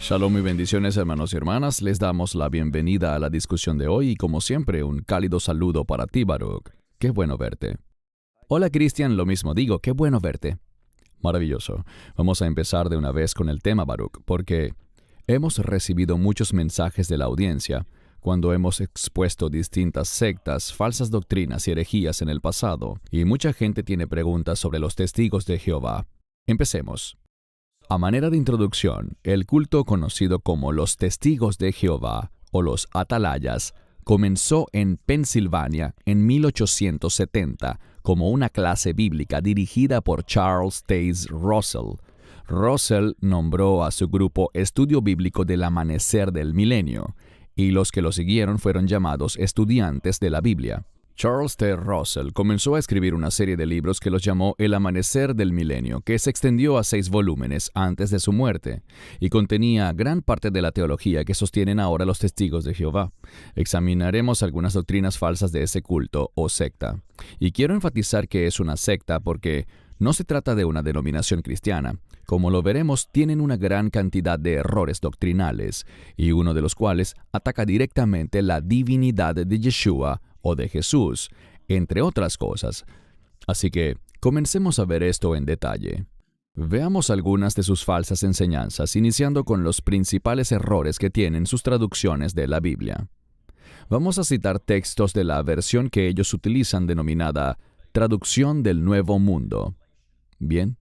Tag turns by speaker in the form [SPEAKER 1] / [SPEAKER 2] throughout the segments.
[SPEAKER 1] Shalom y bendiciones, hermanos y hermanas. Les damos la bienvenida a la discusión de hoy y, como siempre, un cálido saludo para ti, Baruch. Qué bueno verte. Hola, Cristian, lo mismo digo, qué bueno verte. Maravilloso. Vamos a empezar de una vez con el tema, Baruch, porque hemos recibido muchos mensajes de la audiencia cuando hemos expuesto distintas sectas, falsas doctrinas y herejías en el pasado, y mucha gente tiene preguntas sobre los testigos de Jehová. Empecemos. A manera de introducción, el culto conocido como los Testigos de Jehová o los Atalayas comenzó en Pensilvania en 1870 como una clase bíblica dirigida por Charles Taze Russell. Russell nombró a su grupo Estudio Bíblico del Amanecer del Milenio, y los que lo siguieron fueron llamados Estudiantes de la Biblia. Charles T. Russell comenzó a escribir una serie de libros que los llamó El Amanecer del Milenio, que se extendió a 6 volúmenes antes de su muerte, y contenía gran parte de la teología que sostienen ahora los testigos de Jehová. Examinaremos algunas doctrinas falsas de ese culto o secta. Y quiero enfatizar que es una secta porque no se trata de una denominación cristiana. Como lo veremos, tienen una gran cantidad de errores doctrinales, y uno de los cuales ataca directamente la divinidad de Yeshua o de Jesús, entre otras cosas. Así que, comencemos a ver esto en detalle. Veamos algunas de sus falsas enseñanzas, iniciando con los principales errores que tienen sus traducciones de la Biblia. Vamos a citar textos de la versión que ellos utilizan denominada Traducción del Nuevo Mundo. Bien.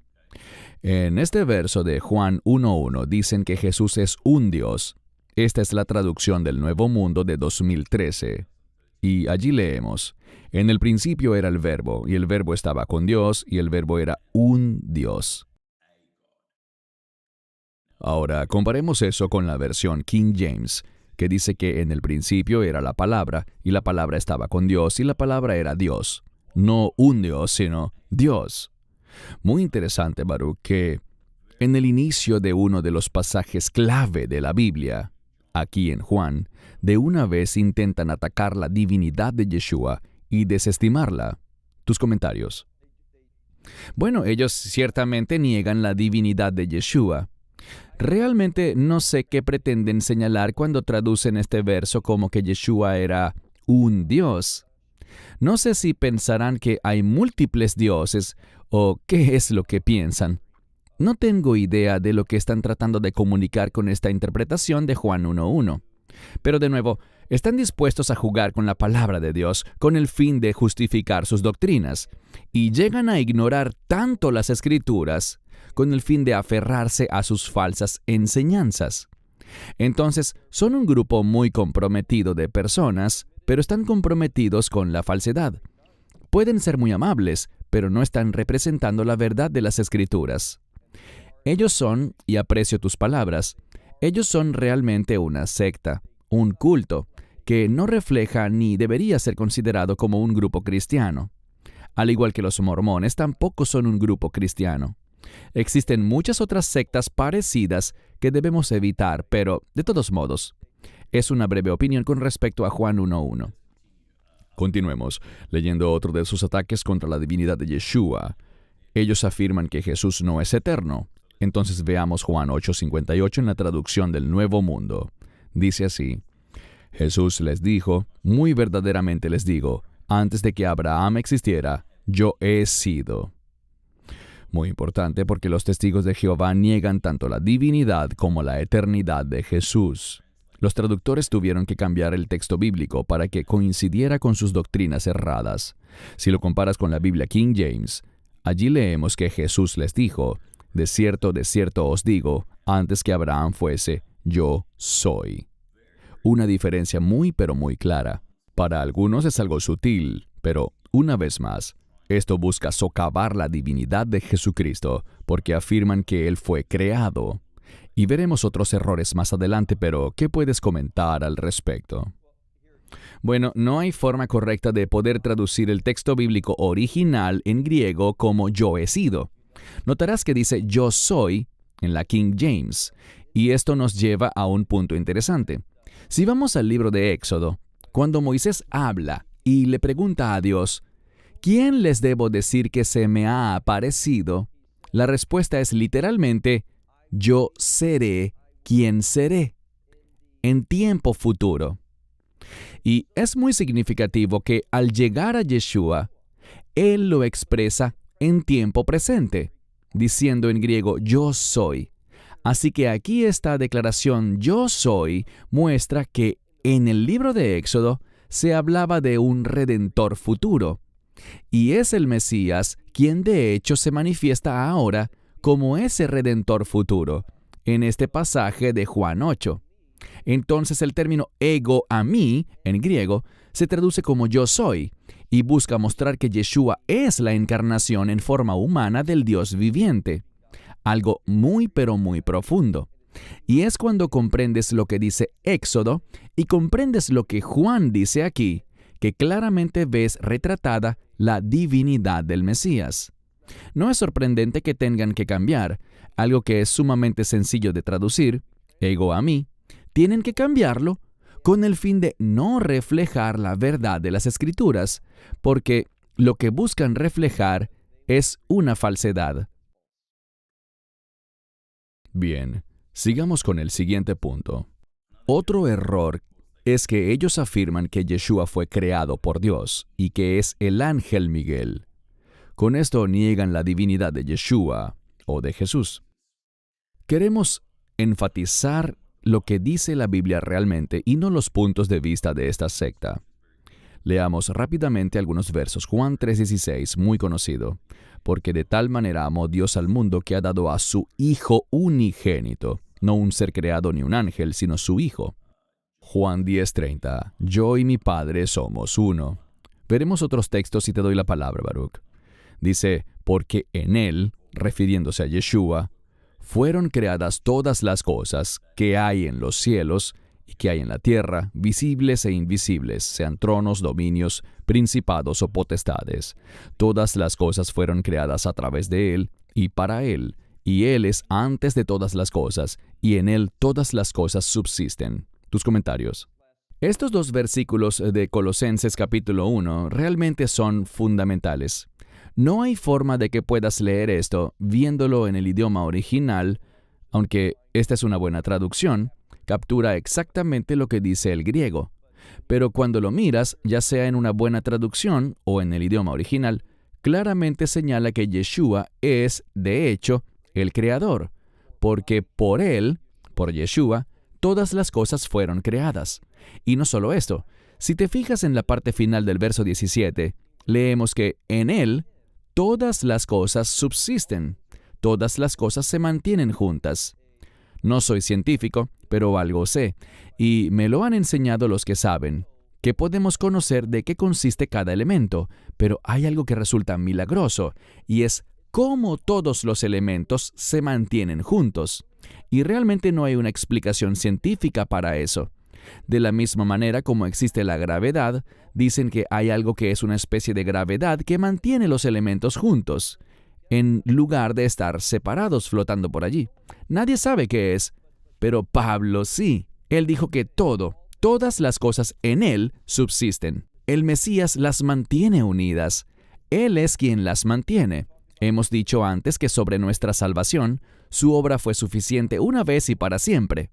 [SPEAKER 1] En este verso de Juan 1.1 dicen que Jesús es un Dios. Esta es la traducción del Nuevo Mundo de 2013. Y allí leemos, en el principio era el Verbo, y el Verbo estaba con Dios, y el Verbo era un Dios. Ahora, comparemos eso con la versión King James, que dice que en el principio era la palabra, y la palabra estaba con Dios, y la palabra era Dios. No un Dios, sino Dios. Muy interesante, Baruch, que en el inicio de uno de los pasajes clave de la Biblia, aquí en Juan, de una vez intentan atacar la divinidad de Yeshua y desestimarla. Tus comentarios. Bueno, ellos ciertamente niegan la divinidad de Yeshua. Realmente no sé qué pretenden señalar cuando traducen este verso como que Yeshua era un Dios. No sé si pensarán que hay múltiples dioses o qué es lo que piensan. No tengo idea de lo que están tratando de comunicar con esta interpretación de Juan 1.1. Pero de nuevo, están dispuestos a jugar con la palabra de Dios con el fin de justificar sus doctrinas, y llegan a ignorar tanto las Escrituras con el fin de aferrarse a sus falsas enseñanzas. Entonces, son un grupo muy comprometido de personas, pero están comprometidos con la falsedad. Pueden ser muy amables, pero no están representando la verdad de las Escrituras. Ellos son, y aprecio tus palabras, ellos son realmente una secta, un culto, que no refleja ni debería ser considerado como un grupo cristiano. Al igual que los mormones, tampoco son un grupo cristiano. Existen muchas otras sectas parecidas que debemos evitar, pero, de todos modos, es una breve opinión con respecto a Juan 1.1. Continuemos, leyendo otro de sus ataques contra la divinidad de Yeshua. Ellos afirman que Jesús no es eterno. Entonces veamos Juan 8.58 en la traducción del Nuevo Mundo. Dice así, Jesús les dijo, muy verdaderamente les digo, antes de que Abraham existiera, yo he sido. Muy importante porque los testigos de Jehová niegan tanto la divinidad como la eternidad de Jesús. Los traductores tuvieron que cambiar el texto bíblico para que coincidiera con sus doctrinas erradas. Si lo comparas con la Biblia King James, allí leemos que Jesús les dijo, de cierto os digo, antes que Abraham fuese, yo soy. Una diferencia muy pero muy clara. Para algunos es algo sutil, pero, una vez más, esto busca socavar la divinidad de Jesucristo, porque afirman que Él fue creado. Y veremos otros errores más adelante, pero ¿qué puedes comentar al respecto? Bueno, no hay forma correcta de poder traducir el texto bíblico original en griego como yo he sido. Notarás que dice yo soy en la King James, y esto nos lleva a un punto interesante. Si vamos al libro de Éxodo, cuando Moisés habla y le pregunta a Dios, ¿quién les debo decir que se me ha aparecido? La respuesta es literalmente, yo seré quién seré, en tiempo futuro. Y es muy significativo que al llegar a Yeshua, Él lo expresa en tiempo presente, diciendo en griego, yo soy. Así que aquí esta declaración, yo soy, muestra que en el libro de Éxodo se hablaba de un redentor futuro. Y es el Mesías quien de hecho se manifiesta ahora como ese redentor futuro, en este pasaje de Juan 8. Entonces el término ego a mí, en griego, se traduce como yo soy, y busca mostrar que Yeshua es la encarnación en forma humana del Dios viviente. Algo muy pero muy profundo. Y es cuando comprendes lo que dice Éxodo y comprendes lo que Juan dice aquí, que claramente ves retratada la divinidad del Mesías. No es sorprendente que tengan que cambiar, algo que es sumamente sencillo de traducir, ego a mí, tienen que cambiarlo con el fin de no reflejar la verdad de las Escrituras, porque lo que buscan reflejar es una falsedad. Bien, sigamos con el siguiente punto. Otro error es que ellos afirman que Yeshua fue creado por Dios y que es el ángel Miguel. Con esto niegan la divinidad de Yeshua o de Jesús. Queremos enfatizar lo que dice la Biblia realmente y no los puntos de vista de esta secta. Leamos rápidamente algunos versos. Juan 3:16, muy conocido. Porque de tal manera amó Dios al mundo que ha dado a su Hijo unigénito, no un ser creado ni un ángel, sino su Hijo. Juan 10:30, yo y mi Padre somos uno. Veremos otros textos si te doy la palabra, Baruch. Dice, porque en Él, refiriéndose a Yeshua, fueron creadas todas las cosas que hay en los cielos y que hay en la tierra, visibles e invisibles, sean tronos, dominios, principados o potestades. Todas las cosas fueron creadas a través de Él y para Él, y Él es antes de todas las cosas, y en Él todas las cosas subsisten. Tus comentarios. Estos dos versículos de Colosenses capítulo 1 realmente son fundamentales. No hay forma de que puedas leer esto viéndolo en el idioma original, aunque esta es una buena traducción, captura exactamente lo que dice el griego. Pero cuando lo miras, ya sea en una buena traducción o en el idioma original, claramente señala que Yeshua es, de hecho, el Creador, porque por Él, por Yeshua, todas las cosas fueron creadas. Y no solo esto, si te fijas en la parte final del verso 17, leemos que en Él todas las cosas subsisten, todas las cosas se mantienen juntas. No soy científico, pero algo sé, y me lo han enseñado los que saben, que podemos conocer de qué consiste cada elemento, pero hay algo que resulta milagroso, y es cómo todos los elementos se mantienen juntos. Y realmente no hay una explicación científica para eso. De la misma manera como existe la gravedad, dicen que hay algo que es una especie de gravedad que mantiene los elementos juntos, en lugar de estar separados flotando por allí. Nadie sabe qué es, pero Pablo sí. Él dijo que todas las cosas en Él subsisten. El Mesías las mantiene unidas. Él es quien las mantiene. Hemos dicho antes que sobre nuestra salvación, su obra fue suficiente una vez y para siempre.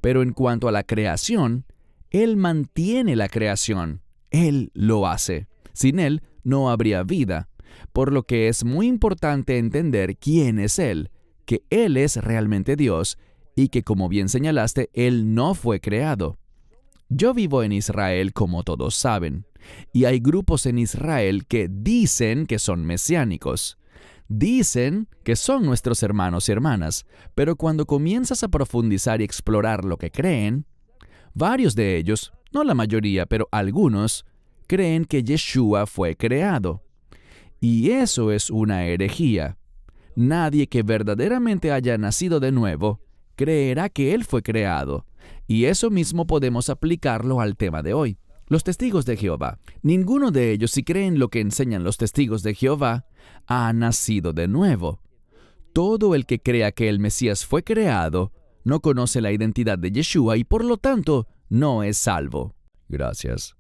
[SPEAKER 1] Pero en cuanto a la creación, Él mantiene la creación. Él lo hace. Sin Él no habría vida. Por lo que es muy importante entender quién es Él, que Él es realmente Dios y que, como bien señalaste, Él no fue creado. Yo vivo en Israel, como todos saben, y hay grupos en Israel que dicen que son mesiánicos. Dicen que son nuestros hermanos y hermanas, pero cuando comienzas a profundizar y explorar lo que creen, varios de ellos, no la mayoría, pero algunos, creen que Yeshua fue creado. Y eso es una herejía. Nadie que verdaderamente haya nacido de nuevo creerá que Él fue creado. Y eso mismo podemos aplicarlo al tema de hoy. Los testigos de Jehová. Ninguno de ellos, si creen lo que enseñan los testigos de Jehová, ha nacido de nuevo. Todo el que crea que el Mesías fue creado no conoce la identidad de Yeshua y por lo tanto no es salvo. Gracias.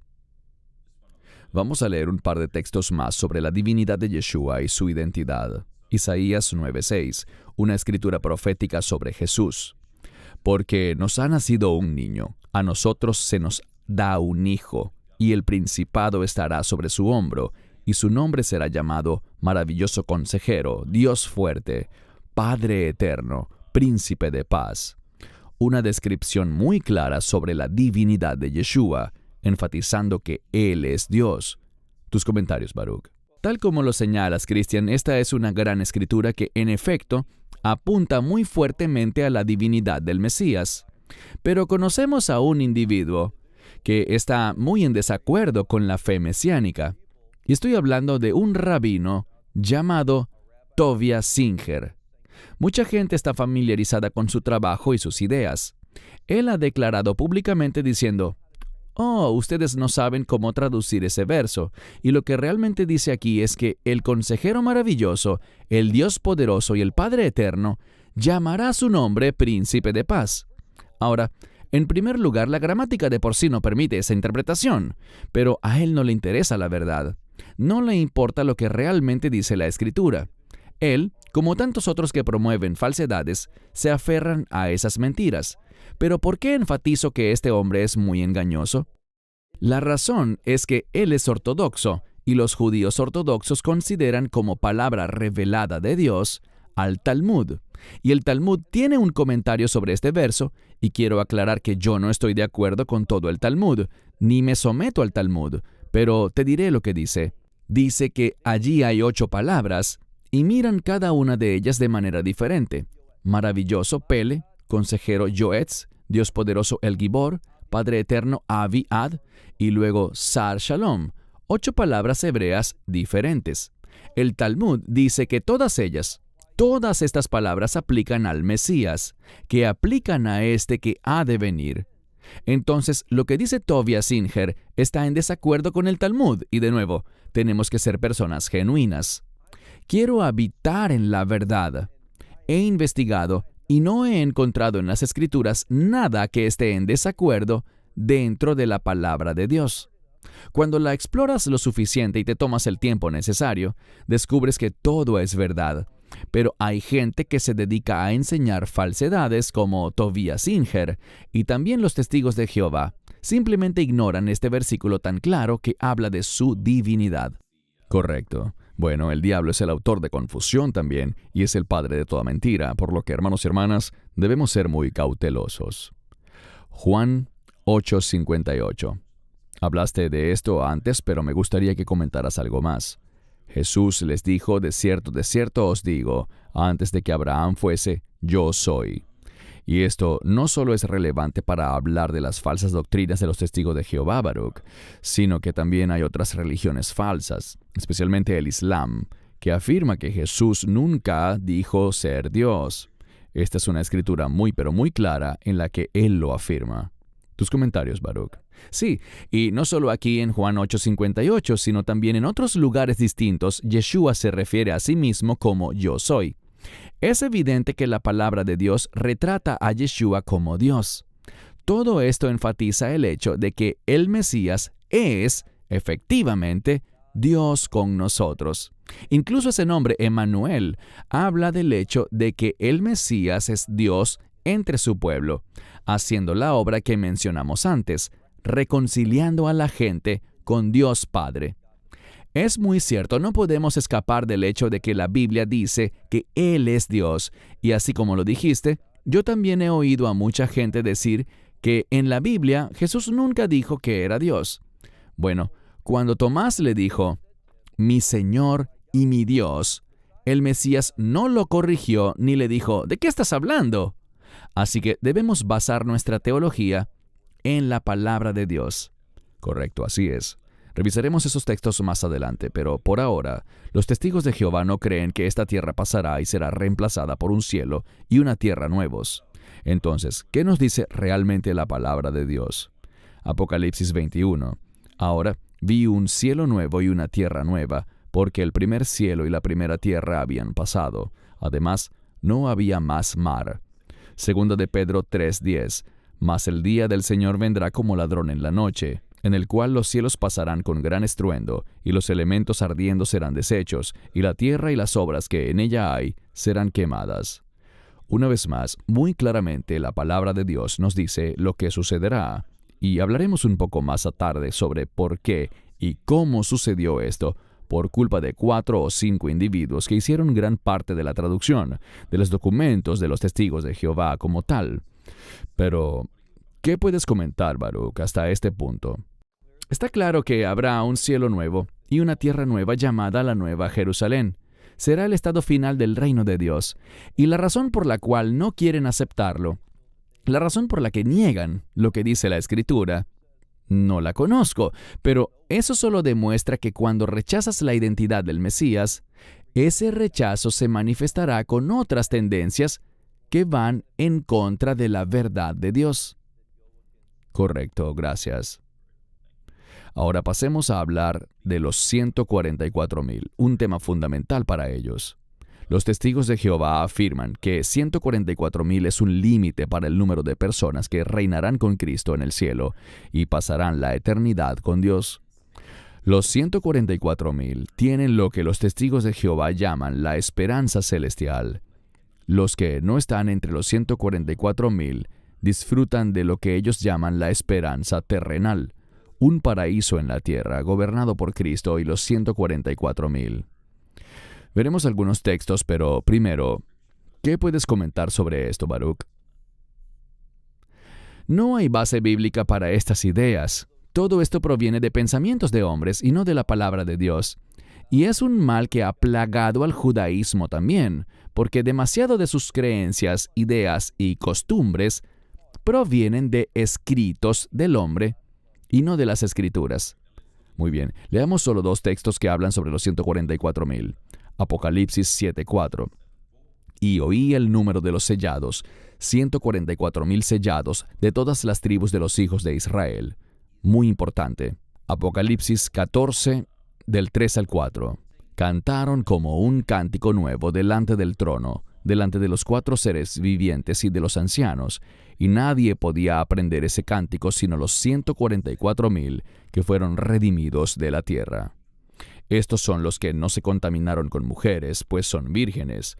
[SPEAKER 1] Vamos a leer un par de textos más sobre la divinidad de Yeshua y su identidad. Isaías 9:6, una escritura profética sobre Jesús. Porque nos ha nacido un niño, a nosotros se nos da un hijo, y el principado estará sobre su hombro, y su nombre será llamado Maravilloso Consejero, Dios Fuerte, Padre Eterno, Príncipe de Paz. Una descripción muy clara sobre la divinidad de Yeshua, enfatizando que Él es Dios. Tus comentarios, Baruch. Tal como lo señalas, Cristian, esta es una gran escritura que, en efecto, apunta muy fuertemente a la divinidad del Mesías. Pero conocemos a un individuo que está muy en desacuerdo con la fe mesiánica. Y estoy hablando de un rabino llamado Tovia Singer. Mucha gente está familiarizada con su trabajo y sus ideas. Él ha declarado públicamente diciendo: «Oh, ustedes no saben cómo traducir ese verso, y lo que realmente dice aquí es que el consejero maravilloso, el Dios poderoso y el Padre eterno, llamará su nombre Príncipe de Paz». Ahora, en primer lugar, la gramática de por sí no permite esa interpretación, pero a él no le interesa la verdad. No le importa lo que realmente dice la Escritura. Él, como tantos otros que promueven falsedades, se aferran a esas mentiras. Pero ¿por qué enfatizo que este hombre es muy engañoso? La razón es que él es ortodoxo, y los judíos ortodoxos consideran como palabra revelada de Dios al Talmud. Y el Talmud tiene un comentario sobre este verso, y quiero aclarar que yo no estoy de acuerdo con todo el Talmud, ni me someto al Talmud, pero te diré lo que dice. Dice que allí hay 8 palabras, y miran cada una de ellas de manera diferente. Maravilloso, Pele; consejero, Yoetz; Dios poderoso, El Gibor; Padre eterno, Avi Ad; y luego Sar Shalom. 8 palabras hebreas diferentes. El Talmud dice que todas estas palabras aplican al Mesías, que aplican a este que ha de venir. Entonces, lo que dice Tovia Singer está en desacuerdo con el Talmud, y de nuevo, tenemos que ser personas genuinas. Quiero habitar en la verdad. He investigado y no he encontrado en las Escrituras nada que esté en desacuerdo dentro de la palabra de Dios. Cuando la exploras lo suficiente y te tomas el tiempo necesario, descubres que todo es verdad. Pero hay gente que se dedica a enseñar falsedades como Tovia Singer, y también los testigos de Jehová simplemente ignoran este versículo tan claro que habla de su divinidad. Correcto. Bueno, el diablo es el autor de confusión también, y es el padre de toda mentira, por lo que, hermanos y hermanas, debemos ser muy cautelosos. Juan 8:58. Hablaste de esto antes, pero me gustaría que comentaras algo más. Jesús les dijo: de cierto os digo, antes de que Abraham fuese, yo soy. Y esto no solo es relevante para hablar de las falsas doctrinas de los testigos de Jehová, Baruch, sino que también hay otras religiones falsas, especialmente el Islam, que afirma que Jesús nunca dijo ser Dios. Esta es una escritura muy pero muy clara en la que Él lo afirma. Tus comentarios, Baruch. Sí, y no solo aquí en Juan 8:58, sino también en otros lugares distintos, Yeshua se refiere a sí mismo como yo soy. Es evidente que la palabra de Dios retrata a Yeshua como Dios. Todo esto enfatiza el hecho de que el Mesías es, efectivamente, Dios con nosotros. Incluso ese nombre, Emmanuel, habla del hecho de que el Mesías es Dios entre su pueblo, haciendo la obra que mencionamos antes, reconciliando a la gente con Dios Padre. Es muy cierto, no podemos escapar del hecho de que la Biblia dice que Él es Dios, y así como lo dijiste, yo también he oído a mucha gente decir que en la Biblia Jesús nunca dijo que era Dios. Bueno, cuando Tomás le dijo, mi Señor y mi Dios, el Mesías no lo corrigió ni le dijo, ¿de qué estás hablando? Así que debemos basar nuestra teología en la palabra de Dios. Correcto, así es. Revisaremos esos textos más adelante, pero por ahora, los testigos de Jehová no creen que esta tierra pasará y será reemplazada por un cielo y una tierra nuevos. Entonces, ¿qué nos dice realmente la palabra de Dios? Apocalipsis 21. Ahora vi un cielo nuevo y una tierra nueva, porque el primer cielo y la primera tierra habían pasado. Además, no había más mar. Segunda de Pedro 3:10. Mas el día del Señor vendrá como ladrón en la noche, en el cual los cielos pasarán con gran estruendo, y los elementos ardiendo serán deshechos, y la tierra y las obras que en ella hay serán quemadas. Una vez más, muy claramente la palabra de Dios nos dice lo que sucederá, y hablaremos un poco más a tarde sobre por qué y cómo sucedió esto, por culpa de 4 o 5 individuos que hicieron gran parte de la traducción de los documentos de los testigos de Jehová como tal. Pero, ¿qué puedes comentar, Baruch, hasta este punto? Está claro que habrá un cielo nuevo y una tierra nueva llamada la Nueva Jerusalén. Será el estado final del reino de Dios. Y la razón por la cual no quieren aceptarlo, la razón por la que niegan lo que dice la Escritura, no la conozco, pero eso solo demuestra que cuando rechazas la identidad del Mesías, ese rechazo se manifestará con otras tendencias que van en contra de la verdad de Dios. Correcto, gracias. Ahora pasemos a hablar de los 144,000, un tema fundamental para ellos. Los testigos de Jehová afirman que 144,000 es un límite para el número de personas que reinarán con Cristo en el cielo y pasarán la eternidad con Dios. Los 144,000 tienen lo que los testigos de Jehová llaman la esperanza celestial. Los que no están entre los 144,000 disfrutan de lo que ellos llaman la esperanza terrenal, un paraíso en la tierra gobernado por Cristo y los 144,000. Veremos algunos textos, pero primero, ¿qué puedes comentar sobre esto, Baruch? No hay base bíblica para estas ideas. Todo esto proviene de pensamientos de hombres y no de la palabra de Dios. Y es un mal que ha plagado al judaísmo también, porque demasiado de sus creencias, ideas y costumbres provienen de escritos del hombre y no de las Escrituras. Muy bien, leamos solo 2 textos que hablan sobre los 144,000. Apocalipsis 7:4. Y oí el número de los sellados, 144,000 sellados de todas las tribus de los hijos de Israel. Muy importante. Apocalipsis 14, del 3 al 4. Cantaron como un cántico nuevo delante del trono, delante de los 4 seres vivientes y de los ancianos, y nadie podía aprender ese cántico sino los 144,000 que fueron redimidos de la tierra. Estos son los que no se contaminaron con mujeres, pues son vírgenes.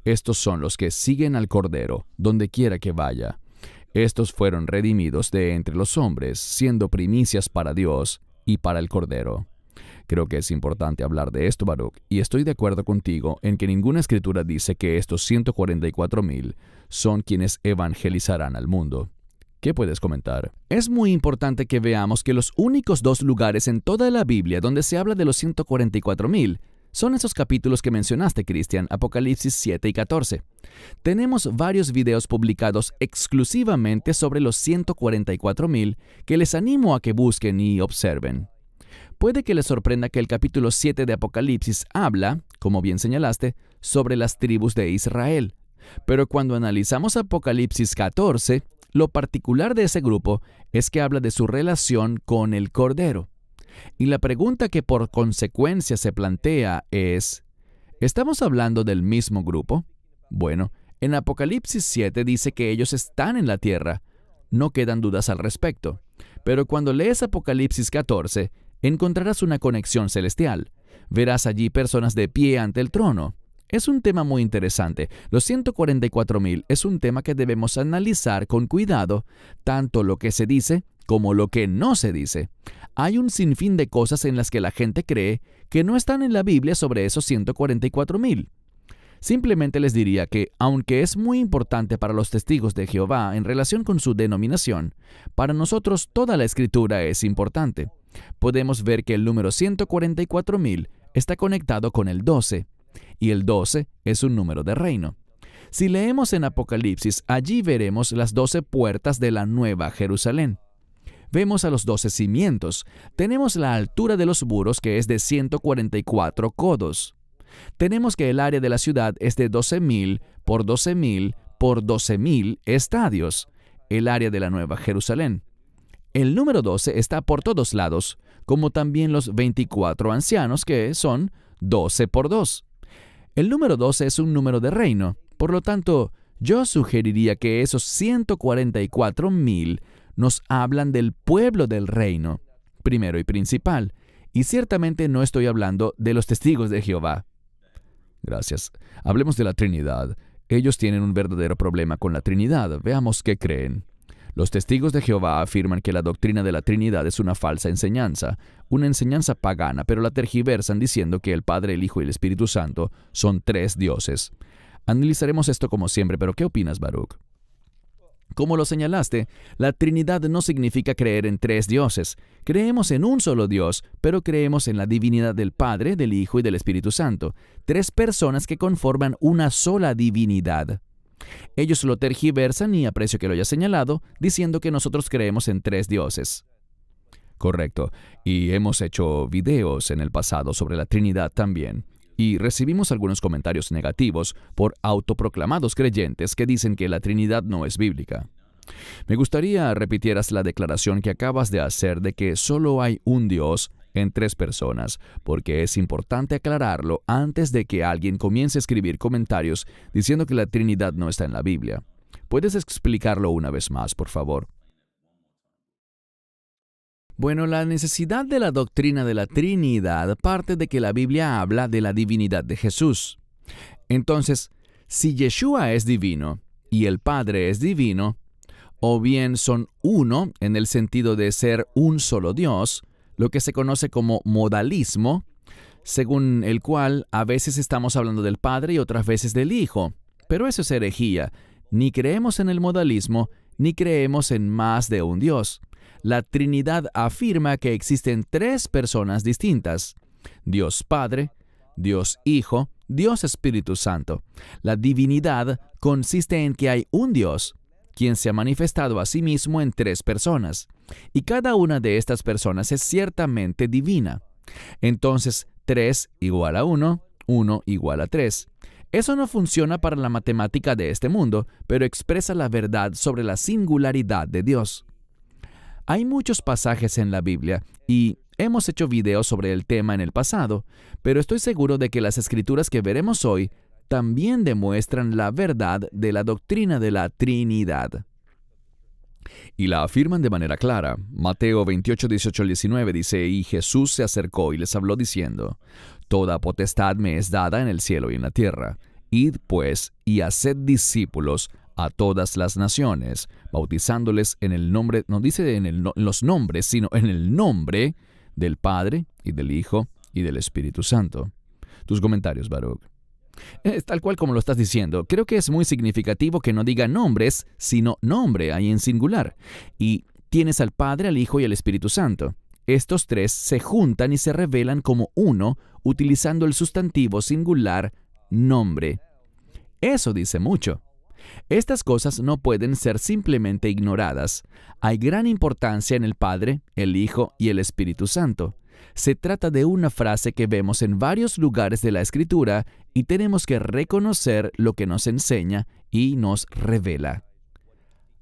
[SPEAKER 1] Estos son los que siguen al Cordero, donde quiera que vaya. Estos fueron redimidos de entre los hombres, siendo primicias para Dios y para el Cordero. Creo que es importante hablar de esto, Baruch, y estoy de acuerdo contigo en que ninguna escritura dice que estos 144,000 son quienes evangelizarán al mundo. ¿Qué puedes comentar? Es muy importante que veamos que los únicos 2 lugares en toda la Biblia donde se habla de los 144,000 son esos capítulos que mencionaste, Cristian, Apocalipsis 7 y 14. Tenemos varios videos publicados exclusivamente sobre los 144,000 que les animo a que busquen y observen. Puede que les sorprenda que el capítulo 7 de Apocalipsis habla, como bien señalaste, sobre las tribus de Israel. Pero cuando analizamos Apocalipsis 14, lo particular de ese grupo es que habla de su relación con el Cordero. Y la pregunta que por consecuencia se plantea es, ¿estamos hablando del mismo grupo? Bueno, en Apocalipsis 7 dice que ellos están en la tierra. No quedan dudas al respecto. Pero cuando lees Apocalipsis 14, encontrarás una conexión celestial. Verás allí personas de pie ante el trono. Es un tema muy interesante. Los 144,000 es un tema que debemos analizar con cuidado, tanto lo que se dice como lo que no se dice. Hay un sinfín de cosas en las que la gente cree que no están en la Biblia sobre esos 144,000. Simplemente les diría que, aunque es muy importante para los testigos de Jehová en relación con su denominación, para nosotros toda la Escritura es importante. Podemos ver que el número 144,000 está conectado con el 12, y el 12 es un número de reino. Si leemos en Apocalipsis, allí veremos las 12 puertas de la Nueva Jerusalén. Vemos a los 12 cimientos. Tenemos la altura de los muros, que es de 144 codos. Tenemos que el área de la ciudad es de 12,000 por 12,000 por 12,000 estadios, el área de la Nueva Jerusalén. El número 12 está por todos lados, como también los 24 ancianos, que son 12 por 2. El número 12 es un número de reino, por lo tanto, yo sugeriría que esos 144,000 nos hablan del pueblo del reino, primero y principal, y ciertamente no estoy hablando de los testigos de Jehová. Gracias. Hablemos de la Trinidad. Ellos tienen un verdadero problema con la Trinidad. Veamos qué creen. Los testigos de Jehová afirman que la doctrina de la Trinidad es una falsa enseñanza, una enseñanza pagana, pero la tergiversan diciendo que el Padre, el Hijo y el Espíritu Santo son tres dioses. Analizaremos esto como siempre, pero ¿qué opinas, Baruch? Como lo señalaste, la Trinidad no significa creer en tres dioses. Creemos en un solo Dios, pero creemos en la divinidad del Padre, del Hijo y del Espíritu Santo, tres personas que conforman una sola divinidad. Ellos lo tergiversan, y aprecio que lo haya señalado, diciendo que nosotros creemos en tres dioses. Correcto, y hemos hecho videos en el pasado sobre la Trinidad también, y recibimos algunos comentarios negativos por autoproclamados creyentes que dicen que la Trinidad no es bíblica. Me gustaría repitieras la declaración que acabas de hacer de que solo hay un Dios en tres personas, porque es importante aclararlo antes de que alguien comience a escribir comentarios diciendo que la Trinidad no está en la Biblia. ¿Puedes explicarlo una vez más, por favor? Bueno, la necesidad de la doctrina de la Trinidad parte de que la Biblia habla de la divinidad de Jesús. Entonces, si Yeshua es divino y el Padre es divino, o bien son uno en el sentido de ser un solo Dios, lo que se conoce como modalismo, según el cual a veces estamos hablando del Padre y otras veces del Hijo. Pero eso es herejía. Ni creemos en el modalismo, ni creemos en más de un Dios. La Trinidad afirma que existen tres personas distintas: Dios Padre, Dios Hijo, Dios Espíritu Santo. La divinidad consiste en que hay un Dios, quien se ha manifestado a sí mismo en tres personas, y cada una de estas personas es ciertamente divina. Entonces, 3 igual a 1, 1 igual a 3. Eso no funciona para la matemática de este mundo, pero expresa la verdad sobre la singularidad de Dios. Hay muchos pasajes en la Biblia, y hemos hecho videos sobre el tema en el pasado, pero estoy seguro de que las escrituras que veremos hoy también demuestran la verdad de la doctrina de la Trinidad. Y la afirman de manera clara. Mateo 28, 18 al 19 dice: Y Jesús se acercó y les habló diciendo: Toda potestad me es dada en el cielo y en la tierra. Id pues y haced discípulos a todas las naciones, bautizándoles en el nombre, no dice en los nombres, sino en el nombre del Padre y del Hijo y del Espíritu Santo. Tus comentarios, Baruch. Es tal cual como lo estás diciendo. Creo que es muy significativo que no diga nombres, sino nombre, ahí en singular. Y tienes al Padre, al Hijo y al Espíritu Santo. Estos tres se juntan y se revelan como uno, utilizando el sustantivo singular nombre. Eso dice mucho. Estas cosas no pueden ser simplemente ignoradas. Hay gran importancia en el Padre, el Hijo y el Espíritu Santo. Se trata de una frase que vemos en varios lugares de la Escritura y tenemos que reconocer lo que nos enseña y nos revela.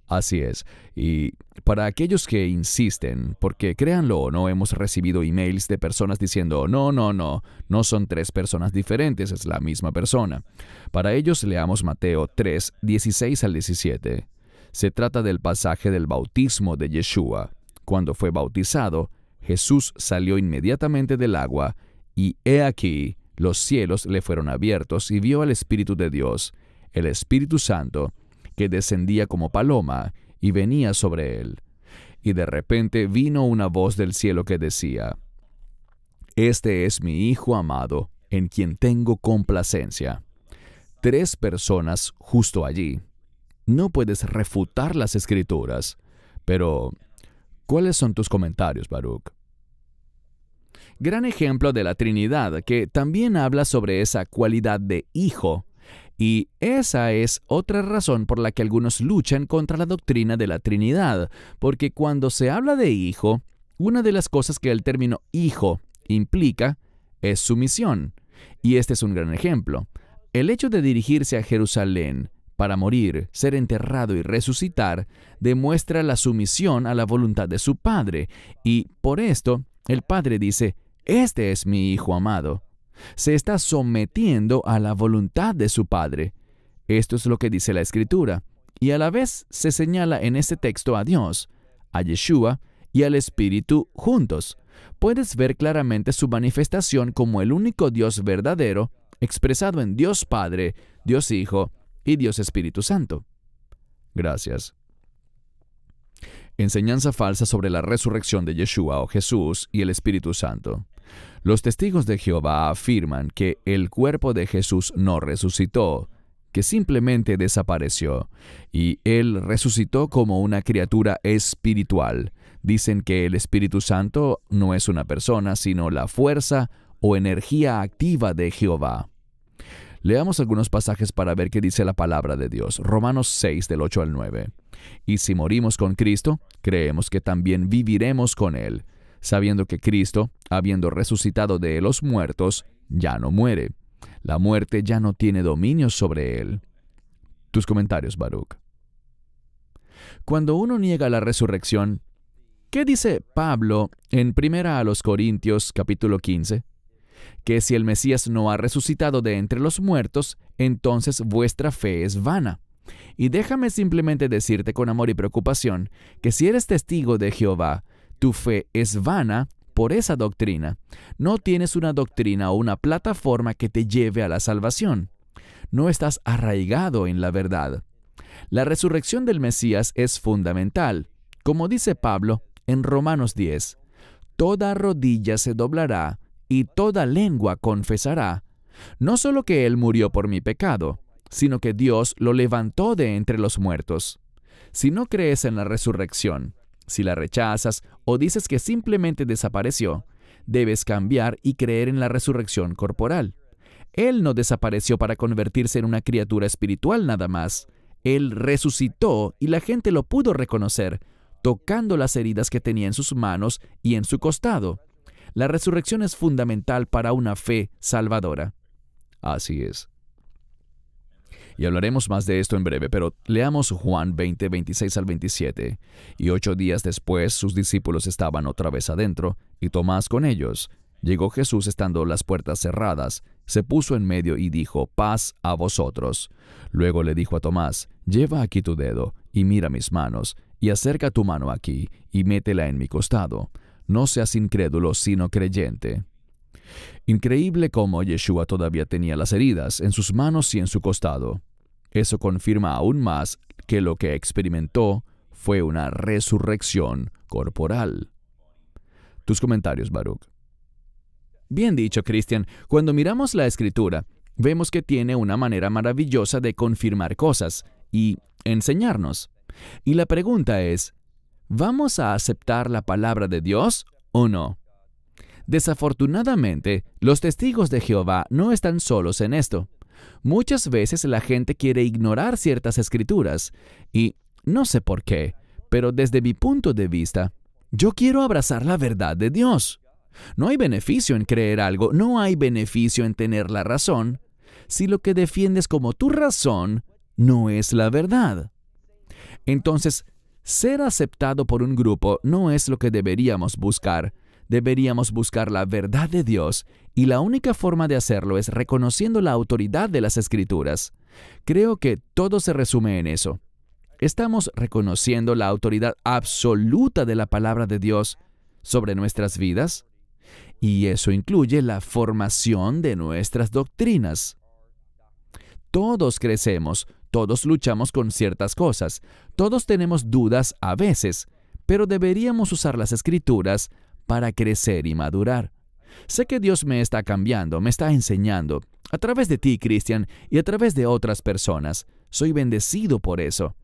[SPEAKER 1] Así es. Y para aquellos que insisten, porque créanlo o no, hemos recibido emails de personas diciendo: no son tres personas diferentes, es la misma persona. Para ellos leamos Mateo 3, 16 al 17. Se trata del pasaje del bautismo de Yeshua. Cuando fue bautizado, Jesús salió inmediatamente del agua, y he aquí, los cielos le fueron abiertos, y vio al Espíritu de Dios, el Espíritu Santo, que descendía como paloma y venía sobre él. Y de repente vino una voz del cielo que decía: Este es mi Hijo amado, en quien tengo complacencia. Tres personas justo allí. No puedes refutar las Escrituras, pero ¿cuáles son tus comentarios, Baruch? Gran ejemplo de la Trinidad, que también habla sobre esa cualidad de hijo. Y esa es otra razón por la que algunos luchan contra la doctrina de la Trinidad, porque cuando se habla de hijo, una de las cosas que el término hijo implica es sumisión. Y este es un gran ejemplo. El hecho de dirigirse a Jerusalén para morir, ser enterrado y resucitar, demuestra la sumisión a la voluntad de su Padre. Y por esto, el Padre dice: Este es mi Hijo amado. Se está sometiendo a la voluntad de su Padre. Esto es lo que dice la Escritura. Y a la vez se señala en este texto a Dios, a Yeshua y al Espíritu juntos. Puedes ver claramente su manifestación como el único Dios verdadero, expresado en Dios Padre, Dios Hijo y Dios Espíritu Santo. Gracias. Enseñanza falsa sobre la resurrección de Yeshua o Jesús y el Espíritu Santo. Los testigos de Jehová afirman que el cuerpo de Jesús no resucitó, que simplemente desapareció, y Él resucitó como una criatura espiritual. Dicen que el Espíritu Santo no es una persona, sino la fuerza o energía activa de Jehová. Leamos algunos pasajes para ver qué dice la palabra de Dios. Romanos 6, del 8 al 9. Y si morimos con Cristo, creemos que también viviremos con Él, sabiendo que Cristo, habiendo resucitado de los muertos, ya no muere. La muerte ya no tiene dominio sobre Él. Tus comentarios, Baruch. Cuando uno niega la resurrección, ¿qué dice Pablo en 1 Corintios capítulo 15? Que si el Mesías no ha resucitado de entre los muertos, entonces vuestra fe es vana. Y déjame simplemente decirte con amor y preocupación que si eres testigo de Jehová, tu fe es vana por esa doctrina. No tienes una doctrina o una plataforma que te lleve a la salvación. No estás arraigado en la verdad. La resurrección del Mesías es fundamental. Como dice Pablo en Romanos 10, toda rodilla se doblará y toda lengua confesará, no solo que Él murió por mi pecado, sino que Dios lo levantó de entre los muertos. Si no crees en la resurrección, si la rechazas o dices que simplemente desapareció, debes cambiar y creer en la resurrección corporal. Él no desapareció para convertirse en una criatura espiritual nada más. Él resucitó y la gente lo pudo reconocer, tocando las heridas que tenía en sus manos y en su costado. La resurrección es fundamental para una fe salvadora. Así es. Y hablaremos más de esto en breve, pero leamos Juan 20, 26 al 27. Y 8 días después sus discípulos estaban otra vez adentro, y Tomás con ellos. Llegó Jesús estando las puertas cerradas, se puso en medio y dijo, paz a vosotros. Luego le dijo a Tomás, lleva aquí tu dedo, y mira mis manos, y acerca tu mano aquí, y métela en mi costado. No seas incrédulo, sino creyente. Increíble cómo Yeshua todavía tenía las heridas en sus manos y en su costado. Eso confirma aún más que lo que experimentó fue una resurrección corporal. Tus comentarios, Baruch. Bien dicho, Cristian. Cuando miramos la Escritura, vemos que tiene una manera maravillosa de confirmar cosas y enseñarnos. Y la pregunta es, ¿vamos a aceptar la palabra de Dios o no? Desafortunadamente, los testigos de Jehová no están solos en esto. Muchas veces la gente quiere ignorar ciertas escrituras, y no sé por qué, pero desde mi punto de vista, yo quiero abrazar la verdad de Dios. No hay beneficio en creer algo, no hay beneficio en tener la razón, si lo que defiendes como tu razón no es la verdad. Entonces, ser aceptado por un grupo no es lo que deberíamos buscar. Deberíamos buscar la verdad de Dios, y la única forma de hacerlo es reconociendo la autoridad de las Escrituras. Creo que todo se resume en eso. Estamos reconociendo la autoridad absoluta de la palabra de Dios sobre nuestras vidas, y eso incluye la formación de nuestras doctrinas. Todos crecemos, todos luchamos con ciertas cosas, todos tenemos dudas a veces, pero deberíamos usar las Escrituras para crecer y madurar. Sé que Dios me está cambiando, me está enseñando, a través de ti, Cristian, y a través de otras personas. Soy bendecido por eso.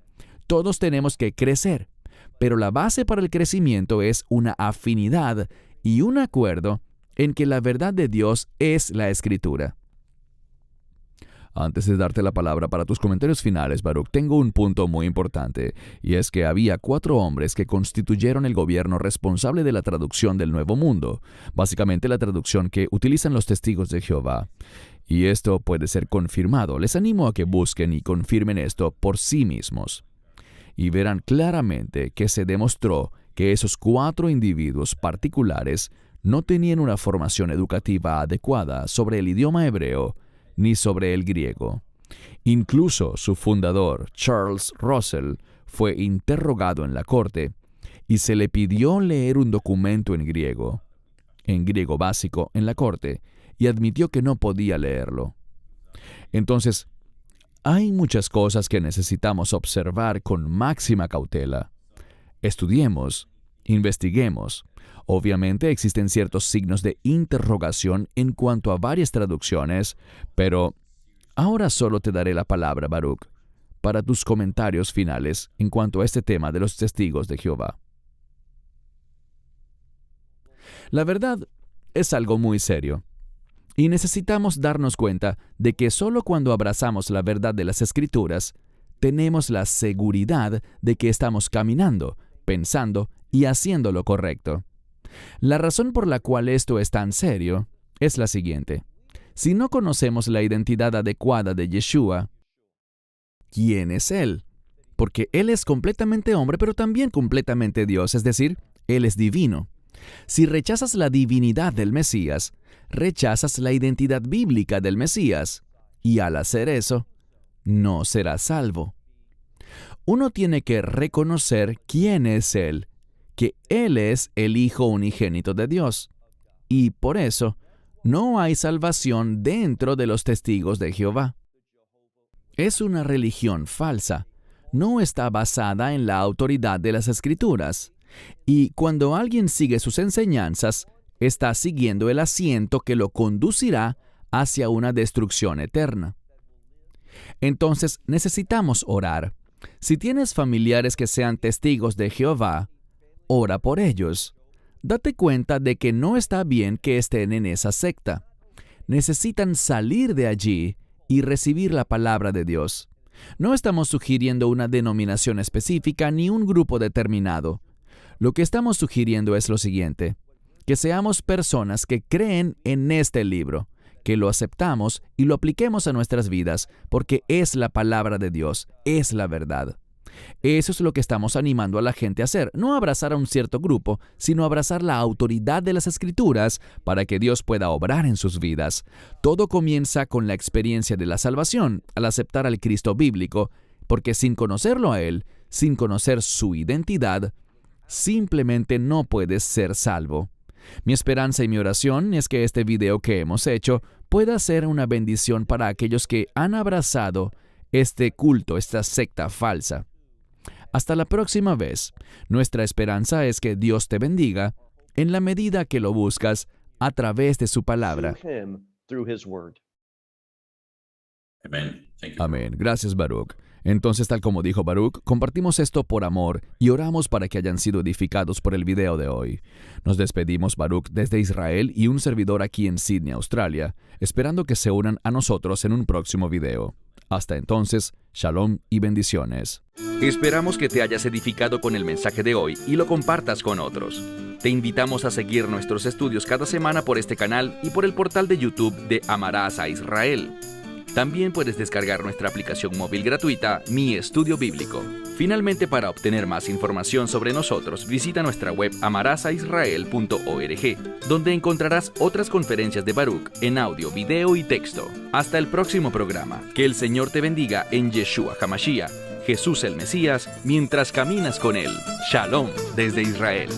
[SPEAKER 1] Todos tenemos que crecer, pero la base para el crecimiento es una afinidad y un acuerdo en que la verdad de Dios es la Escritura. Antes de darte la palabra para tus comentarios finales, Baruch, tengo un punto muy importante, y es que había 4 hombres que constituyeron el gobierno responsable de la traducción del Nuevo Mundo, básicamente la traducción que utilizan los testigos de Jehová. Y esto puede ser confirmado. Les animo a que busquen y confirmen esto por sí mismos. Y verán claramente que se demostró que esos 4 individuos particulares no tenían una formación educativa adecuada sobre el idioma hebreo ni sobre el griego. Incluso su fundador, Charles Russell, fue interrogado en la corte y se le pidió leer un documento en griego básico, en la corte, y admitió que no podía leerlo. Entonces, Hay muchas cosas que necesitamos observar con máxima cautela. Estudiemos, investiguemos. Obviamente existen ciertos signos de interrogación en cuanto a varias traducciones, pero ahora solo te daré la palabra, Baruch, para tus comentarios finales en cuanto a este tema de los testigos de Jehová. La verdad es algo muy serio. Y necesitamos darnos cuenta de que solo cuando abrazamos la verdad de las Escrituras, tenemos la seguridad de que estamos caminando, pensando y haciendo lo correcto. La razón por la cual esto es tan serio es la siguiente. Si no conocemos la identidad adecuada de Yeshua, ¿quién es Él? Porque Él es completamente hombre, pero también completamente Dios, es decir, Él es divino. Si rechazas la divinidad del Mesías, rechazas la identidad bíblica del Mesías, y al hacer eso, no serás salvo. Uno tiene que reconocer quién es Él, que Él es el Hijo unigénito de Dios, y por eso no hay salvación dentro de los testigos de Jehová. Es una religión falsa, no está basada en la autoridad de las Escrituras. Y cuando alguien sigue sus enseñanzas, está siguiendo el asiento que lo conducirá hacia una destrucción eterna. Entonces necesitamos orar. Si tienes familiares que sean testigos de Jehová, ora por ellos. Date cuenta de que no está bien que estén en esa secta. Necesitan salir de allí y recibir la palabra de Dios. No estamos sugiriendo una denominación específica ni un grupo determinado. Lo que estamos sugiriendo es lo siguiente, que seamos personas que creen en este libro, que lo aceptamos y lo apliquemos a nuestras vidas, porque es la palabra de Dios, es la verdad. Eso es lo que estamos animando a la gente a hacer, no abrazar a un cierto grupo, sino abrazar la autoridad de las Escrituras para que Dios pueda obrar en sus vidas. Todo comienza con la experiencia de la salvación, al aceptar al Cristo bíblico, porque sin conocerlo a Él, sin conocer su identidad, simplemente no puedes ser salvo. Mi esperanza y mi oración es que este video que hemos hecho pueda ser una bendición para aquellos que han abrazado este culto, esta secta falsa. Hasta la próxima vez. Nuestra esperanza es que Dios te bendiga en la medida que lo buscas a través de su palabra. Amén. Gracias, Baruch. Entonces, tal como dijo Baruch, compartimos esto por amor y oramos para que hayan sido edificados por el video de hoy. Nos despedimos, Baruch, desde Israel y un servidor aquí en Sydney, Australia, esperando que se unan a nosotros en un próximo video. Hasta entonces, shalom y bendiciones.
[SPEAKER 2] Esperamos que te hayas edificado con el mensaje de hoy y lo compartas con otros. Te invitamos a seguir nuestros estudios cada semana por este canal y por el portal de YouTube de Amarás a Israel. También puedes descargar nuestra aplicación móvil gratuita, Mi Estudio Bíblico. Finalmente, para obtener más información sobre nosotros, visita nuestra web amarasaisrael.org, donde encontrarás otras conferencias de Baruch en audio, video y texto. Hasta el próximo programa. Que el Señor te bendiga en Yeshua HaMashiach, Jesús el Mesías, mientras caminas con Él. Shalom desde Israel.